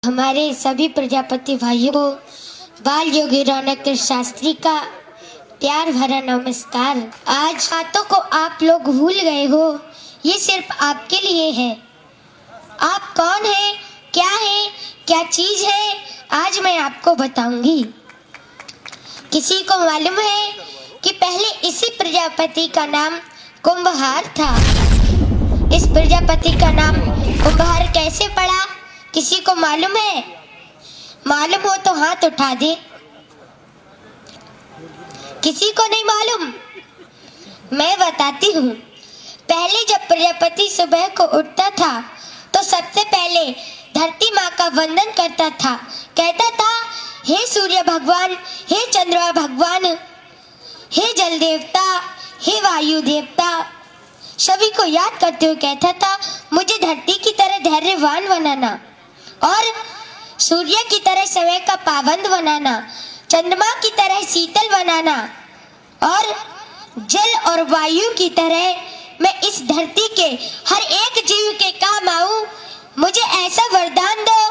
हमारे सभी प्रजापति भाइयों को बाल योगी रौनक शास्त्री का प्यार भरा नमस्कार। आज बातों को आप लोग भूल गए हो, ये सिर्फ आपके लिए है। आप कौन है, क्या चीज है, आज मैं आपको बताऊंगी। किसी को मालूम है कि पहले इसी प्रजापति का नाम कुंभहार था। इस प्रजापति का नाम कुंभहार कैसे पड़ा, किसी को मालूम है? मालूम हो तो हाथ उठा दे। किसी को नहीं मालूम? मैं बताती हूँ। पहले जब प्रजापति सुबह को उठता था तो सबसे पहले धरती माँ का वंदन करता था। कहता था, हे सूर्य भगवान, हे चंद्रमा भगवान, हे जल देवता, हे वायु देवता, सभी को याद करते हुए कहता था, मुझे धरती की तरह धैर्यवान बनाना और सूर्य की तरह समय का पाबंद बनाना, चंद्रमा की तरह शीतल बनाना और जल और वायु की तरह मैं इस धरती के हर एक जीव के काम आऊं। मुझे ऐसा वरदान दो,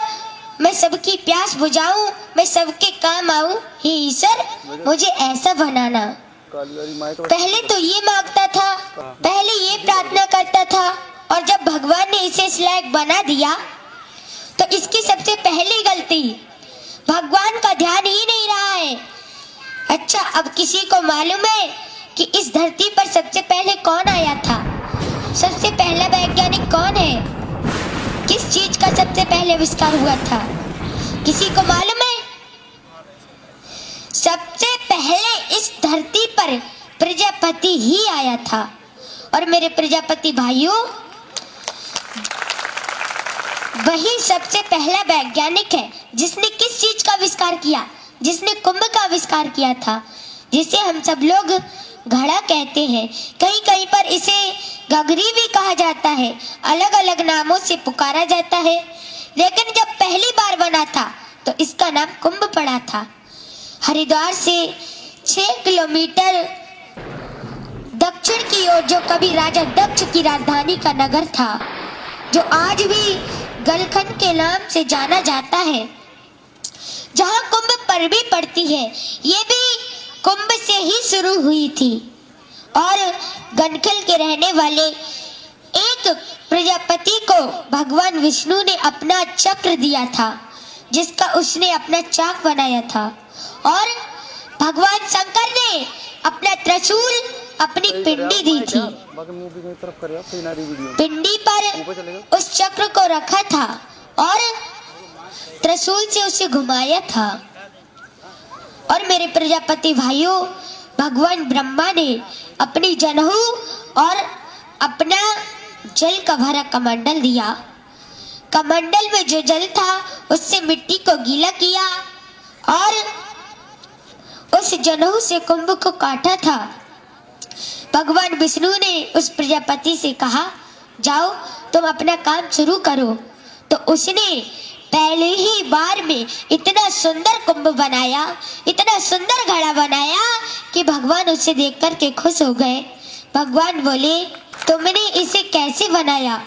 मैं सबकी प्यास बुझाऊं, मैं सबके काम आऊं। हे ईश्वर, मुझे ऐसा बनाना। पहले तो ये मांगता था, पहले ये प्रार्थना करता था, और जब भगवान ने इसे इस लायक बना दिया तो इसकी सबसे पहली गलती भगवान का ध्यान ही नहीं रहा है। अच्छा, अब किसी को मालूम है कि इस धरती पर सबसे पहले कौन आया था? सबसे पहला वैज्ञानिक कौन है? किस चीज का सबसे पहले आविष्कार हुआ था? किसी को मालूम है? सबसे पहले इस धरती पर प्रजापति ही आया था। और मेरे प्रजापति भाइयों, वही सबसे पहला वैज्ञानिक है जिसने किस चीज का आविष्कार किया? जिसने कुंभ का आविष्कार किया था, जिसे हम सब लोग घड़ा कहते हैं। कहीं कहीं पर इसे गगरी भी कहा जाता है, अलग अलग नामों से पुकारा जाता है। लेकिन जब पहली बार बना था तो इसका नाम कुंभ पड़ा था। हरिद्वार से 6 किलोमीटर दक्षिण की ओर जो कभी राजा दक्ष की राजधानी का नगर था, जो आज भी गलखंड के नाम से जाना जाता है, जहाँ कुंभ परवी पड़ती है, ये भी कुंभ से ही शुरू हुई थी। और गनखल के रहने वाले एक प्रजापति को भगवान विष्णु ने अपना चक्र दिया था, जिसका उसने अपना चाक बनाया था। और भगवान शंकर ने अपना त्रिशूल, अपनी पिंडी दी थी। पिंडी पर उस चक्र को रखा था और त्रिशूल से उसे घुमाया था। और मेरे प्रजापति भाइयों, भगवान ब्रह्मा ने अपनी जनेऊ और अपना जल का भरा कमंडल दिया। कमंडल में जो जल था उससे मिट्टी को गीला किया और उस जनेऊ से कुंभ को काटा था। भगवान विष्णु ने उस प्रजापति से कहा, जाओ तुम अपना काम शुरू करो। तो उसने पहले ही बार में इतना सुंदर कुंभ बनाया, इतना सुंदर घड़ा बनाया कि भगवान उसे देख कर के खुश हो गए। भगवान बोले, तुमने इसे कैसे बनाया?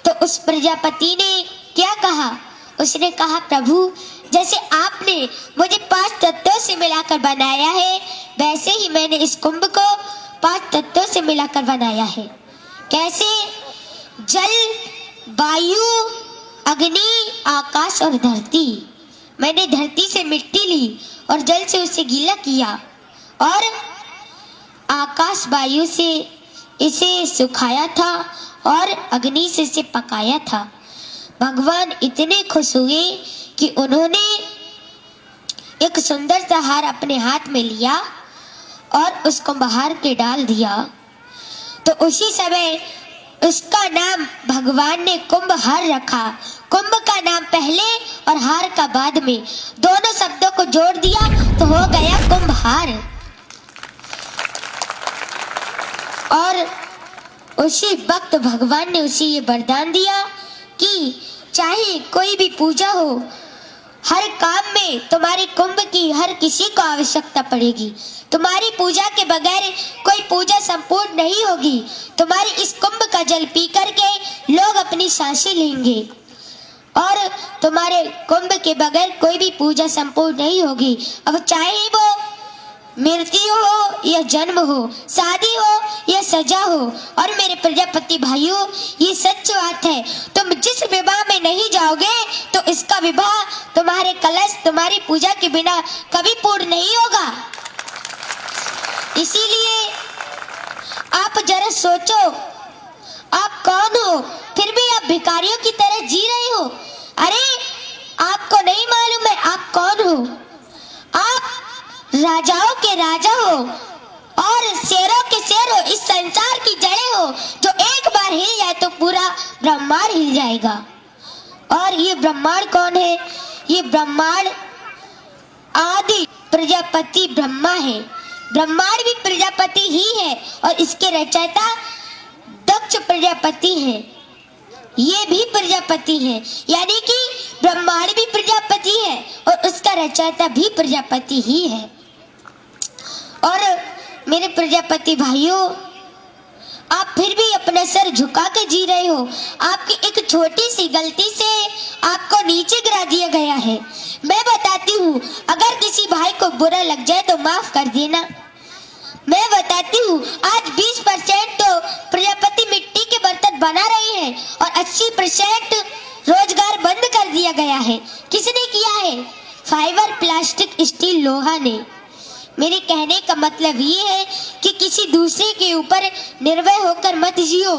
तो उस प्रजापति ने क्या कहा? उसने कहा, प्रभु, जैसे आपने मुझे 5 तत्वों से मिलाकर बनाया है, वैसे ही मैंने इस कुंभ को 5 तत्वों से मिलाकर बनाया है। कैसे? जल, वायु, अग्नि, आकाश और धरती। मैंने धरती से मिट्टी ली और जल से उसे गीला किया और आकाश वायु से इसे सुखाया था और अग्नि से इसे पकाया था। भगवान इतने खुश हुए कि उन्होंने एक सुंदर सा हार अपने हाथ में लिया और उसको बाहर के डाल दिया। तो उसी समय उसका नाम भगवान ने कुंभहार रखा। कुंभ का नाम पहले और हार का बाद में, दोनों शब्दों को जोड़ दिया तो हो गया कुंभहार। और उसी वक्त भगवान ने उसे ये वरदान दिया कि चाहे कोई भी पूजा हो, हर काम में तुम्हारी कुंभ की हर किसी को आवश्यकता पड़ेगी। तुम्हारी पूजा के बगैर कोई पूजा संपूर्ण नहीं होगी। तुम्हारी इस कुंभ का जल पी करके लोग अपनी सांसें लेंगे। और तुम्हारे कुंभ के बगैर कोई भी पूजा संपूर्ण नहीं होगी। अब चाहे वो मृत्यु हो या जन्म हो, शादी हो या सजा हो। और मेरे प्रजापति भाइयों, ये सच बात है, तुम जिस विवाह में नहीं जाओगे तो इसका विवाह तुम्हारे कलश, तुम्हारी पूजा के बिना कभी पूर्ण नहीं होगा। इसीलिए आप जरा सोचो, आप कौन हो, फिर भी आप भिखारियों की तरह जी रहे हो। अरे आपको नहीं मालूम है आप कौन हो? आप राजाओं के राजा हो और शेरों के शेर हो, इस संसार की जड़ें हो। जो एक बार हिल जाए तो पूरा ब्रह्मांड हिल जाएगा। और ये ब्रह्मांड कौन है? ये ब्रह्मांड आदि प्रजापति ब्रह्मा है। ब्रह्मांड भी प्रजापति ही है और इसके रचयिता दक्ष प्रजापति है। ये भी प्रजापति है, यानी कि ब्रह्मांड भी प्रजापति है और उसका रचयिता भी प्रजापति ही है। और मेरे प्रजापति भाइयों, आप फिर भी अपना सर झुका के जी रहे हो। आपकी एक छोटी सी गलती से आपको नीचे गिरा दिया गया है। मैं बताती हूँ, अगर किसी भाई को बुरा लग जाए तो माफ कर देना। मैं बताती हूँ, आज 20% तो प्रजापति मिट्टी के बर्तन बना रहे हैं और 80% रोजगार बंद कर दिया गया है। किसने किया है? फाइबर, प्लास्टिक, स्टील, लोहा ने। मेरे कहने का मतलब ये है कि किसी दूसरे के ऊपर निर्भय होकर मत जियो।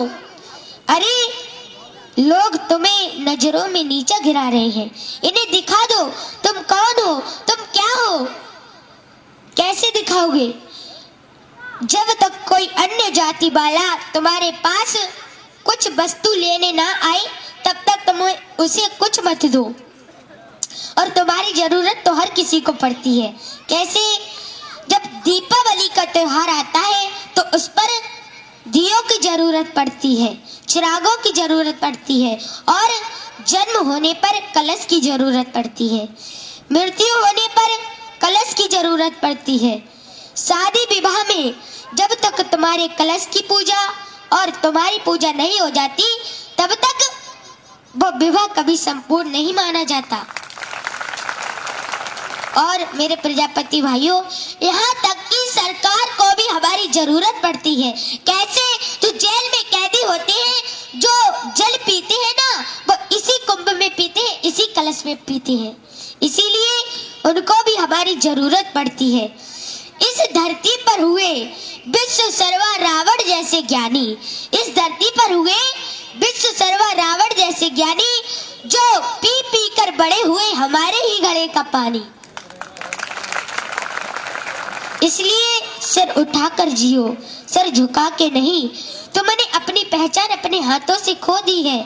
अरे लोग तुम्हें नजरों में नीचा गिरा रहे हैं, इन्हें दिखा दो तुम कौन हो, तुम क्या हो। कैसे दिखाओगे? जब तक कोई अन्य जाति वाला तुम्हारे पास कुछ वस्तु लेने ना आए तब तक तुम उसे कुछ मत दो। और तुम्हारी जरूरत तो हर किसी को पड़ती है। कैसे? जब दीपावली का त्योहार आता है तो उस पर दियों की जरूरत पड़ती है, चिरागों की जरूरत पड़ती है और जन्म होने पर कलश की जरूरत पड़ती है, मृत्यु होने पर कलश की जरूरत पड़ती है। शादी विवाह में जब तक तुम्हारे कलश की पूजा और तुम्हारी पूजा नहीं हो जाती तब तक वो विवाह कभी संपूर्ण नहीं माना जाता। और मेरे प्रजापति भाइयों, यहाँ तक कि सरकार को भी हमारी जरूरत पड़ती है। कैसे? जो जेल में कैदी होते हैं, जो जल पीते हैं ना, वो इसी कुंभ में पीते हैं, इसी कलश में पीते हैं। इसीलिए उनको भी हमारी जरूरत पड़ती है। इस धरती पर हुए विश्व सर्वा रावण जैसे ज्ञानी, इस धरती पर हुए विश्व सर्वा रावण जैसे ज्ञानी, जो पी पी कर बड़े हुए हमारे ही घड़े का पानी। इसलिए सिर उठाकर जियो, सिर झुका के नहीं। तुमने अपनी पहचान अपने हाथों से खो दी है।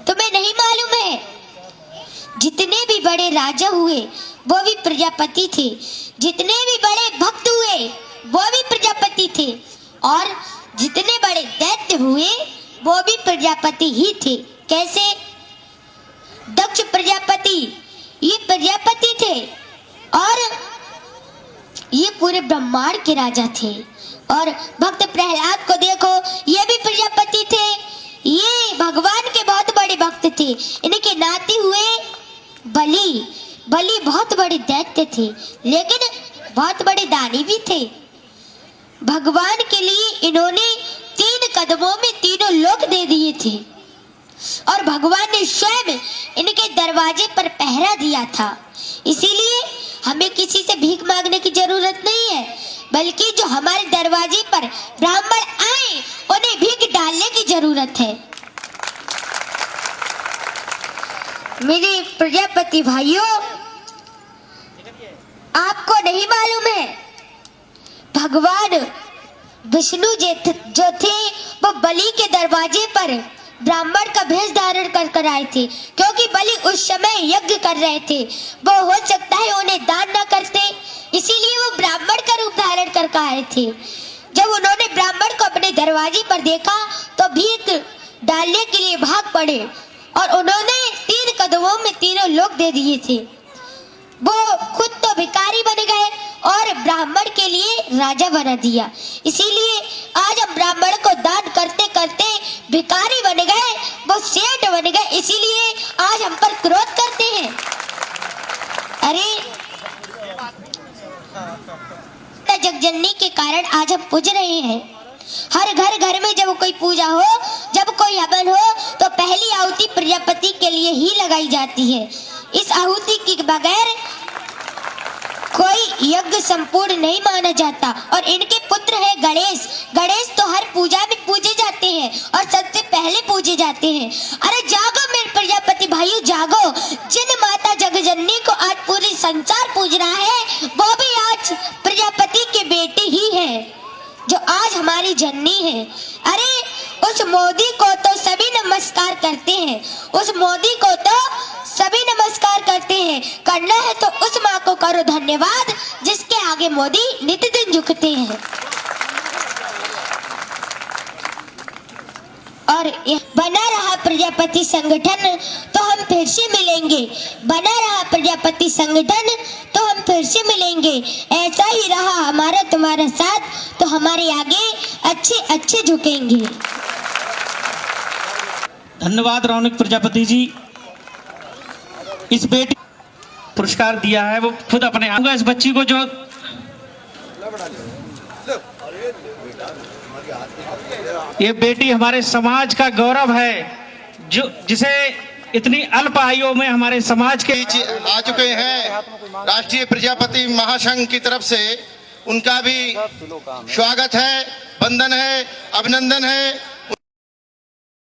तुम्हें नहीं मालूम है, जितने भी बड़े राजा हुए वो भी प्रजापति थे, जितने भी बड़े भक्त हुए वो भी प्रजापति थे और जितने बड़े दैत्य हुए वो भी प्रजापति ही थे। कैसे? दक्ष प्रजापति ये प्रजापति थे और ये पूरे ब्रह्मांड के राजा थे। और भक्त प्रहलाद को देखो, ये भी प्रजापति थे, ये भगवान के बहुत बड़े भक्त थे। इनके नाते हुए बलि, बलि बहुत बड़े दैत्य थे लेकिन बहुत बड़े दानी भी थे। भगवान के लिए इन्होंने 3 कदमों में तीनों लोक दे दिए थे और भगवान ने स्वयं इनके दरवाजे पर पहरा दिया था। इसीलिए हमें किसी से भीख मांगने की जरूरत नहीं है, बल्कि जो हमारे दरवाजे पर ब्राह्मण आए उन्हें भीख डालने की जरूरत है। मेरे प्रजापति भाइयों, आपको नहीं मालूम है, भगवान विष्णु जो थे वो बलि के दरवाजे पर ब्राह्मण का भेष धारण कर आए थे, क्योंकि बलि उस समय यज्ञ कर रहे थे। वो हो सकता है उन्हें दान न करते, इसीलिए वो ब्राह्मण का रूप धारण कर आए थे। जब उन्होंने ब्राह्मण को अपने दरवाजे पर देखा तो भीख डालने के लिए भाग पड़े और उन्होंने 3 कदमों में तीनों लोक दे दिए थे। वो खुद तो भिखारी बन गए और ब्राह्मण के लिए राजा बना दिया। इसीलिए आज हम ब्राह्मण को दान करते करते भिखारी बन गए, वो सेठ बन गए, इसीलिए आज हम पर क्रोध करते हैं। अरे जगजननी के कारण आज हम पूज रहे हैं। हर घर में जब कोई पूजा हो, जब कोई हवन हो, तो पहली आहुति प्रजापति के लिए ही लगाई जाती है। इस आहुति के बगैर कोई यज्ञ संपूर्ण नहीं माना जाता। और इनके पुत्र है गणेश। गणेश तो हर पूजा में पूजे जाते हैं और सबसे पहले पूजे जाते हैं। अरे जागो मेरे प्रजापति भाइयों, जागो। जिन माता जगजननी को आज पूरी संसार पूज रहा है, वो भी आज प्रजापति के बेटे ही है, जो आज हमारी जननी है। अरे उस मोदी को तो सभी नमस्कार करते हैं, उस मोदी को तो सभी नमस्कार करते हैं। करना है तो उस माँ को करो धन्यवाद, जिसके आगे मोदी नित्य दिन झुकते हैं। और बना रहा प्रजापति संगठन तो हम फिर से मिलेंगे, बना रहा प्रजापति संगठन तो हम फिर से मिलेंगे। ऐसा ही रहा हमारा तुम्हारा साथ तो हमारे आगे अच्छे अच्छे झुकेंगे। धन्यवाद रौनक प्रजापति जी। इस बेटी पुरस्कार दिया है, वो खुद अपने आप इस बच्ची को, जो ये बेटी हमारे समाज का गौरव है, जो जिसे इतनी अल्प आयु में हमारे समाज के आ चुके हैं। राष्ट्रीय प्रजापति महासंघ की तरफ से उनका भी स्वागत है, वंदन है, अभिनंदन है।